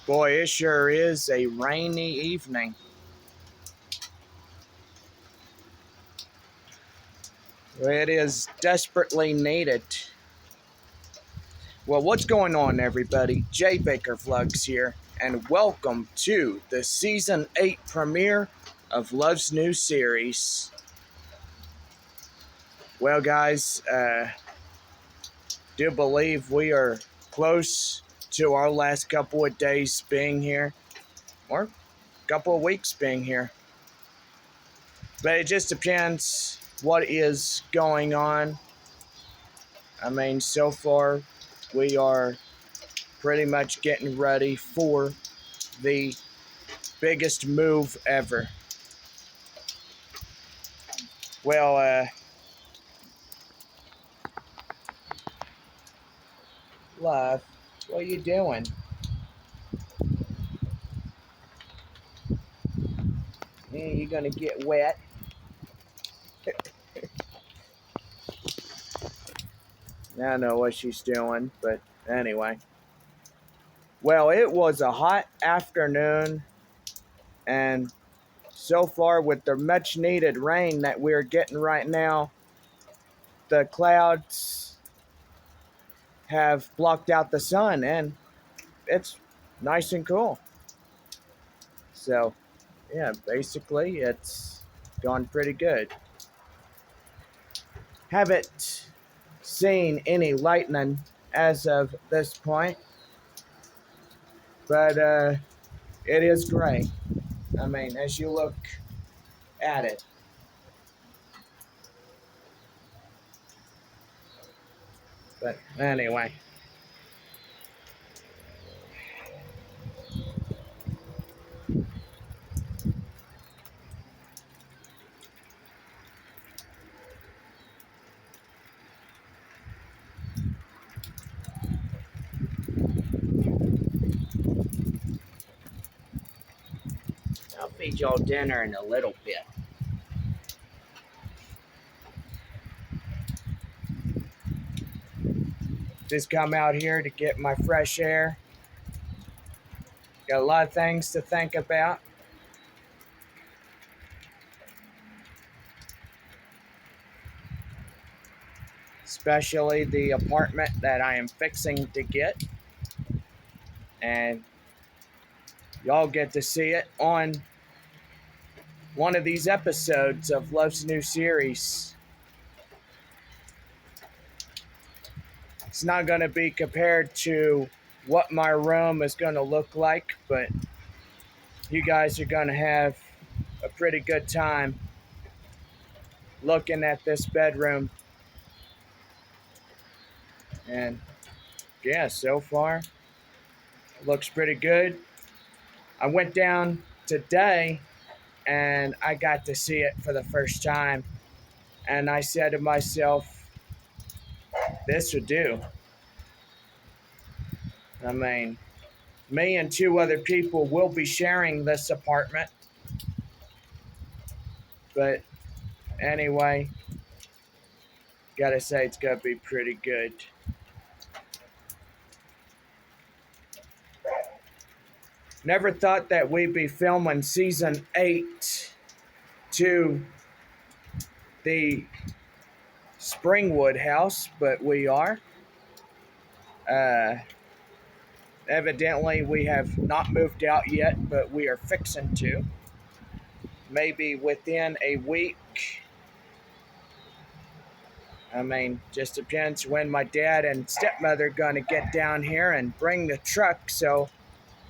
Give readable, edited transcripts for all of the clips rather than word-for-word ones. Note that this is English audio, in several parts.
Boy, it sure is a rainy evening. It is desperately needed. Well, what's going on, everybody? Jay Baker Vlogs here, and welcome to the Season 8 premiere of Love's new series. Well, guys, do believe we are close to our last couple of days being here, or couple of weeks being here. But it just depends what is going on. I mean, so far, we are pretty much getting ready for the biggest move ever. Well, love, what are you doing? You're gonna get wet. I don't know what she's doing, but anyway. Well, it was a hot afternoon, and so far with the much needed rain that we're getting right now, the clouds have blocked out the sun, and it's nice and cool. So, yeah, basically it's gone pretty good. Haven't seen any lightning as of this point, but it is gray. I mean, as you look at it. But anyway. I'll feed y'all dinner in a little bit. Just come out here to get my fresh air. Got a lot of things to think about. Especially the apartment that I am fixing to get. And y'all get to see it on one of these episodes of Love's new series. It's not going to be compared to what my room is going to look like, but you guys are going to have a pretty good time looking at this bedroom. And yeah, so far it looks pretty good. I went down today and I got to see it for the first time, and I said to myself, this would do. I mean, me and two other people will be sharing this apartment, but anyway, gotta say it's gonna be pretty good. Never thought that we'd be filming season 8 to the Springwood house, but we are. Evidently, we have not moved out yet, but we are fixing to. Maybe within a week. I mean, just depends when my dad and stepmother gonna get down here and bring the truck so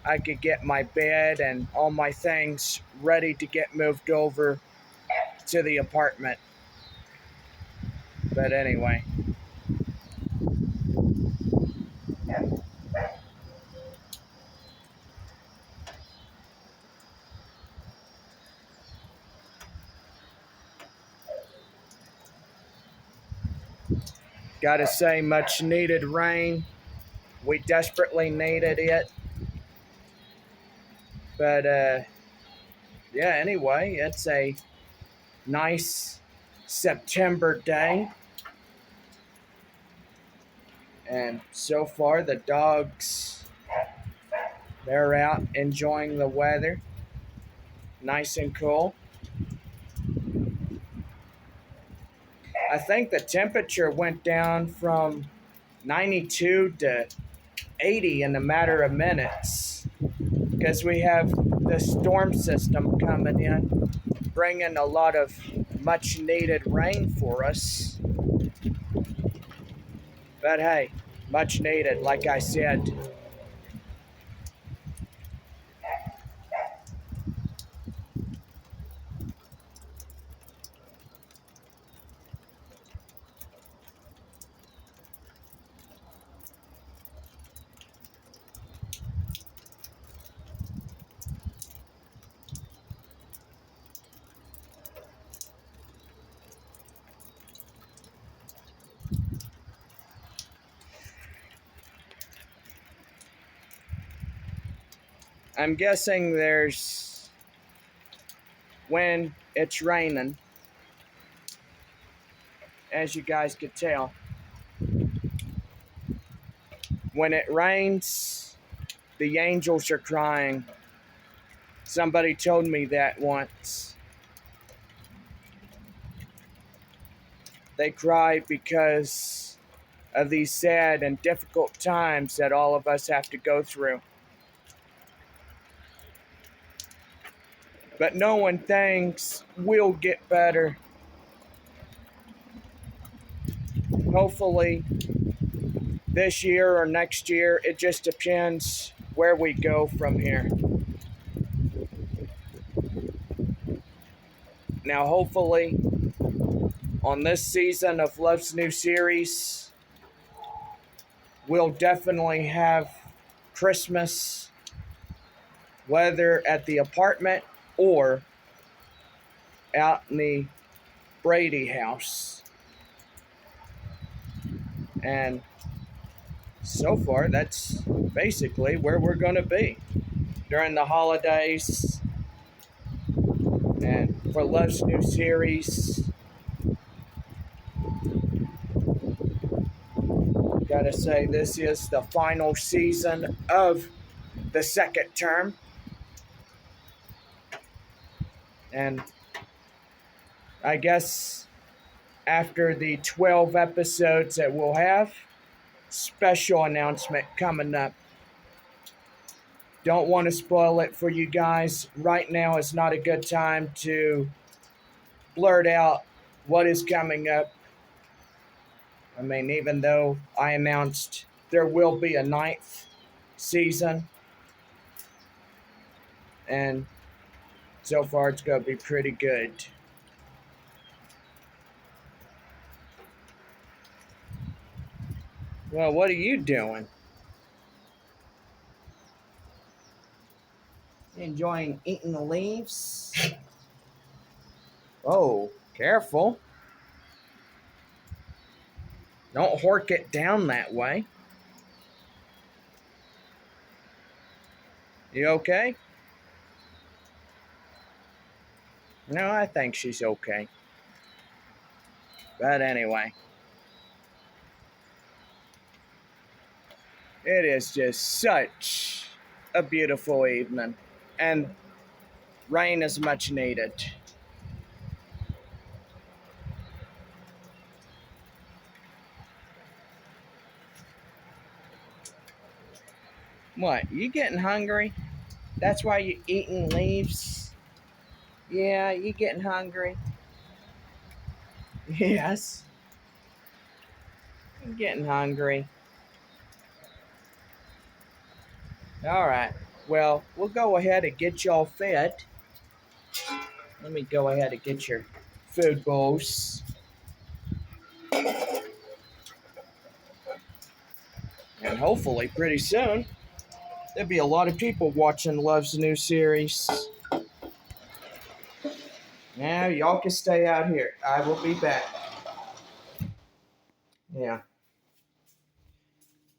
I could get my bed and all my things ready to get moved over to the apartment. But anyway. Gotta say, much needed rain. We desperately needed it. But yeah, anyway, it's a nice September day. And so far the dogs They're out enjoying the weather, nice and cool. I think the temperature went down from 92 to 80 in a matter of minutes because we have the storm system coming in, bringing a lot of much needed rain for us. But hey, much needed, like I said. I'm guessing there's, when it's raining, as you guys could tell, when it rains, the angels are crying. Somebody told me that once. They cry because of these sad and difficult times that all of us have to go through. But no one thinks we'll get better. Hopefully, this year or next year, it just depends where we go from here. Now, hopefully, on this season of Love's New Series, we'll definitely have Christmas, whether at the apartment or out in the Brady house. And so far, that's basically where we're going to be during the holidays. And for Love's New Series, gotta say, this is the final season of the second term. And I guess after the 12 episodes that we'll have, special announcement coming up. Don't want to spoil it for you guys. Right now is not a good time to blurt out what is coming up. I mean, even though I announced there will be a ninth season, and so far it's going to be pretty good. Well, what are you doing? Enjoying eating the leaves? Oh, careful. Don't hork it down that way. You okay? No, I think she's okay. But anyway, it is just such a beautiful evening. And rain is much needed. What, you getting hungry? That's why you eating leaves? Yeah, you getting hungry? Yes, I'm getting hungry. All right. Well, we'll go ahead and get y'all fed. Let me go ahead and get your food bowls. And hopefully, pretty soon, there'll be a lot of people watching Love's New Series. Now, y'all can stay out here. I will be back. Yeah.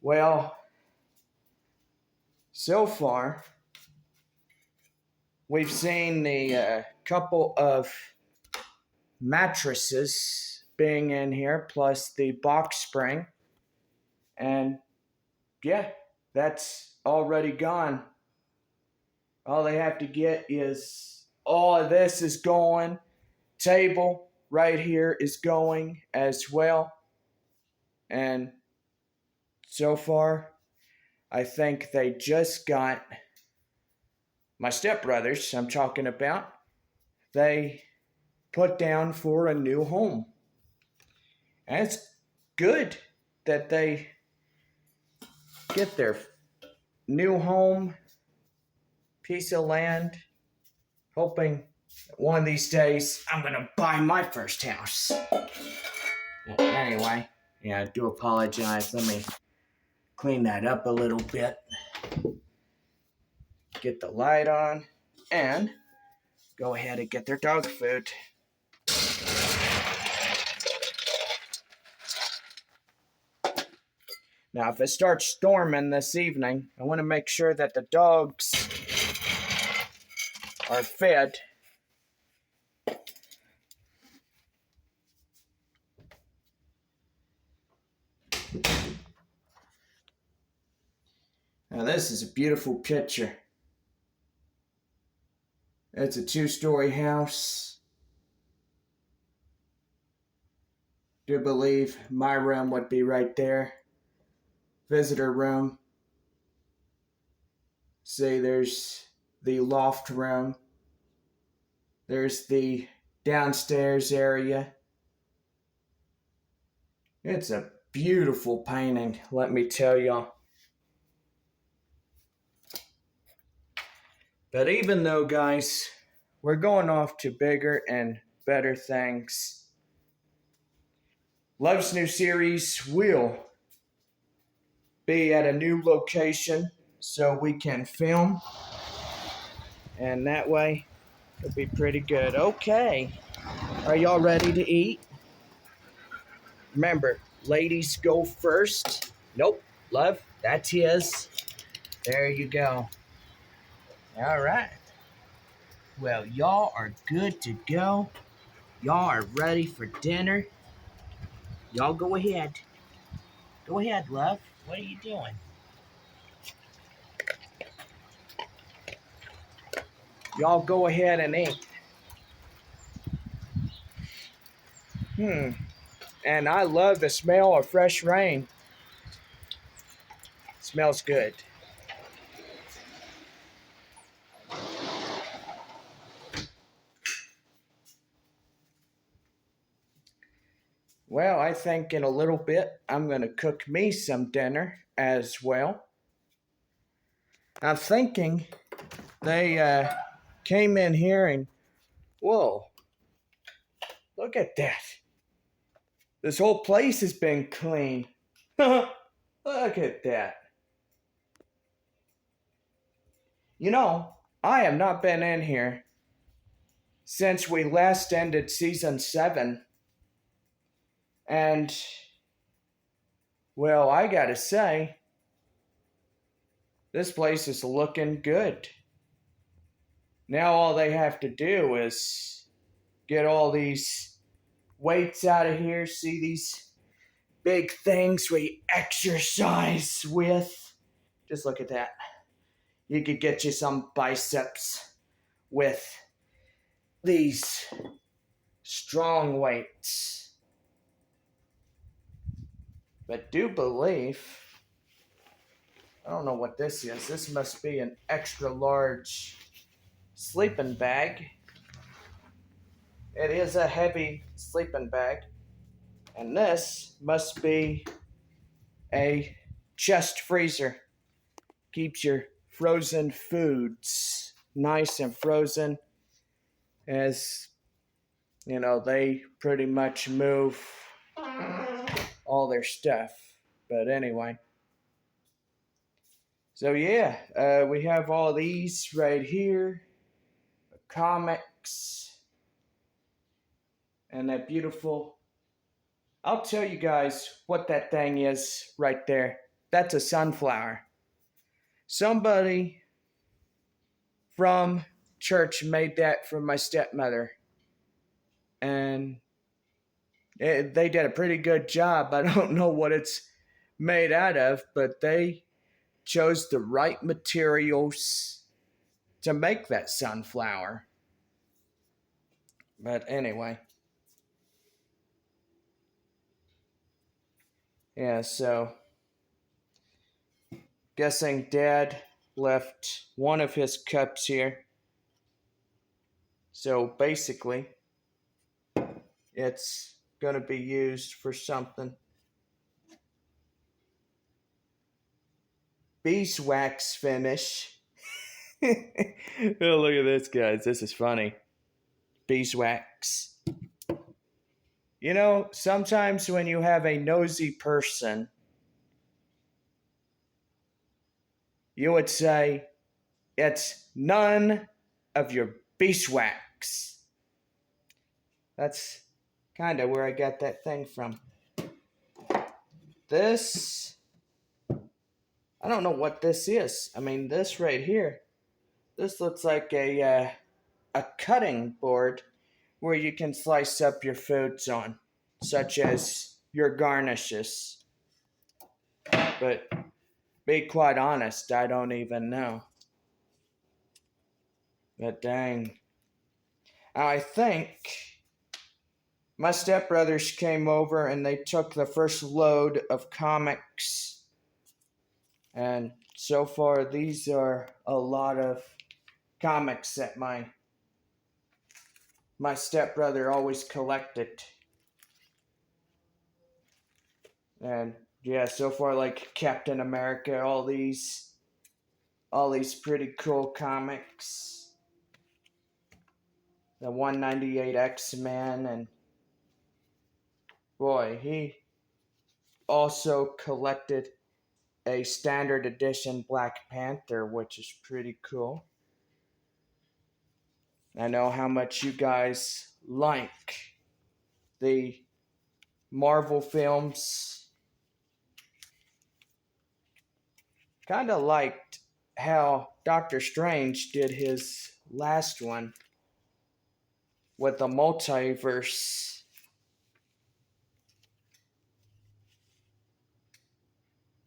Well, so far, we've seen the couple of mattresses being in here, plus the box spring. And yeah, that's already gone. All they have to get is all of this is going. Table right here is going as well. And so far, I think they just got my stepbrothers, I'm talking about, they put down for a new home. And it's good that they get their new home, piece of land, hoping that one of these days I'm going to buy my first house. Anyway, yeah, I do apologize. Let me clean that up a little bit. Get the light on and go ahead and get their dog food. Now, if it starts storming this evening, I want to make sure that the dogs are fed. Now, this is a beautiful picture. It's a 2-story house. Do believe my room would be right there. Visitor room. See, there's the loft room. There's the downstairs area. It's a beautiful painting, let me tell y'all. But even though, guys, we're going off to bigger and better things, Love's new series will be at a new location so we can film. And that way, it'll be pretty good. Okay, are y'all ready to eat? Remember, ladies go first. Nope, love, that's his. There you go. All right. Well, y'all are good to go. Y'all are ready for dinner. Y'all go ahead. Go ahead, love. What are you doing? Y'all go ahead and eat. And I love the smell of fresh rain. It smells good. Well, I think in a little bit I'm going to cook me some dinner as well. I'm thinking they came in here and, whoa, look at that. This whole place has been clean. Look at that. You know, I have not been in here since we last ended season 7. And, well, I gotta say, this place is looking good. Now all they have to do is get all these weights out of here. See these big things we exercise with? Just look at that. You could get you some biceps with these strong weights. But do believe, I don't know what this is. This must be an extra large sleeping bag. It is a heavy sleeping bag. And this must be a chest freezer. Keeps your frozen foods nice and frozen, as you know, they pretty much move all their stuff. But anyway, so yeah, we have all these right here, the comics, and that beautiful, I'll tell you guys what that thing is right there. That's a sunflower. Somebody from church made that for my stepmother. And they did a pretty good job. I don't know what it's made out of, but they chose the right materials to make that sunflower. But anyway, yeah, so guessing Dad left one of his cups here. So basically, it's going to be used for something. Beeswax finish. Oh, look at this, guys. This is funny. Beeswax. You know, sometimes when you have a nosy person, you would say, it's none of your beeswax. That's kind of where I got that thing from. This, I don't know what this is. I mean, this right here, this looks like a cutting board where you can slice up your foods on, such as your garnishes. But be quite honest, I don't even know. But dang. I think my stepbrothers came over and they took the first load of comics. And so far, these are a lot of comics that my stepbrother always collected. And yeah, so far, like Captain America, all these pretty cool comics. The 198 X-Men, and boy, he also collected a standard edition Black Panther, which is pretty cool. I know how much you guys like the Marvel films. Kind of liked how Doctor Strange did his last one with the multiverse.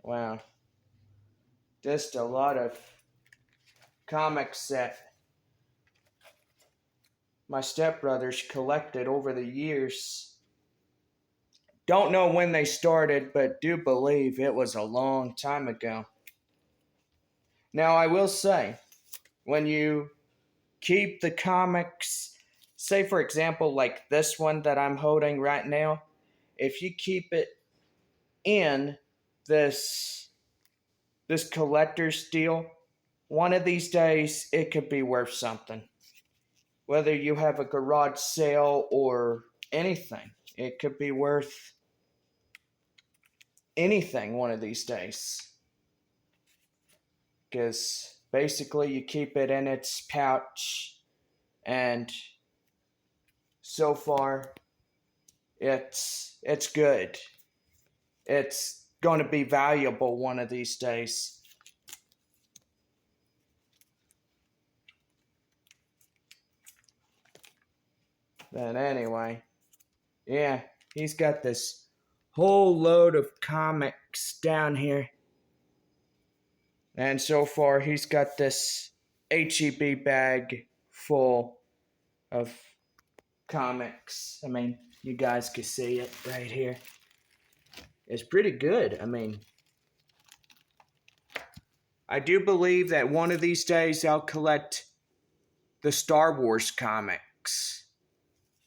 Wow. Just a lot of comics that my stepbrothers collected over the years. Don't know when they started, but do believe it was a long time ago. Now, I will say, when you keep the comics, say for example, like this one that I'm holding right now, if you keep it in this collector's deal, one of these days it could be worth something. Whether you have a garage sale or anything, it could be worth anything one of these days. Because basically you keep it in its pouch, and so far it's good. It's going to be valuable one of these days. But anyway, yeah, he's got this whole load of comics down here. And so far, he's got this HEB bag full of comics. I mean, you guys can see it right here. It's pretty good. I mean, I do believe that one of these days I'll collect the Star Wars comics.